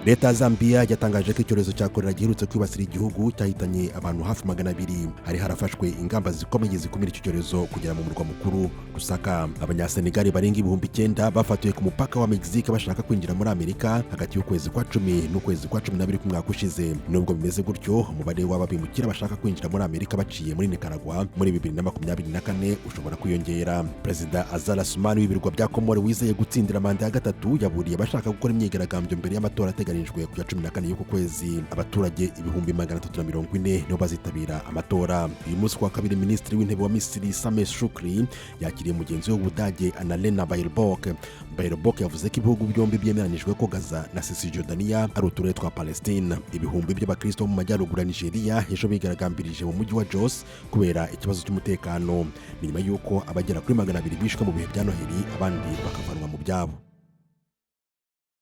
Leta ya Zambia yatangaje ko icyorezo cya korera giherutse kwibasira igihugu cyahitanye abantu hafi 200. Hari harafashwe ingamba zikomeye zikumira icyo cyorezo kugera mu murwa mukuru Lusaka. Abanyasenegali barenga ibihumbi 9 bafatiwe ku mupaka wa Mexique bashaka kwinjira muri Amerika hagati y'ukwezi kwa 10 n'ukwezi kwa 12 k'umwaka ushize. Nubwo bimeze gutyo, umubare w'ababimukira bashaka kwinjira muri Amerika baciye muri Nicaragua muri 2024 ushobora kwiyongera. Perezida Azali Assoumani w'ibirwa bya Komore wizeye gutsindira manda ya gatatu yaburiye abashaka gukora imyigaragambyo mbere y'amatora ateganijwe ku ya 14 y'uku kwezi. Abaturage ibihumbi 340 nibo bazitabira amatora. Uyu munsi kwa kabiri Minisitiri w'Intebe wa Misiri Sameh Shoukry yakiriye mugenzi we w'Ubudage Annalena Baerbock yavuze ko ibihugu byombi byemeranijwe ko Gaza na Cisjordania ari uturere twa Palestine. Ibihumbi by'Abakritso mu majyaruguru ya Nijeriya ejo bigaragambirije mu mujyi wa Jos kubera ikibazo cy'umutekano. Nyuma y'uko abagera kuri 200 bishwe mu bihe bya Noheli, abandi bakavanwa mu byabo.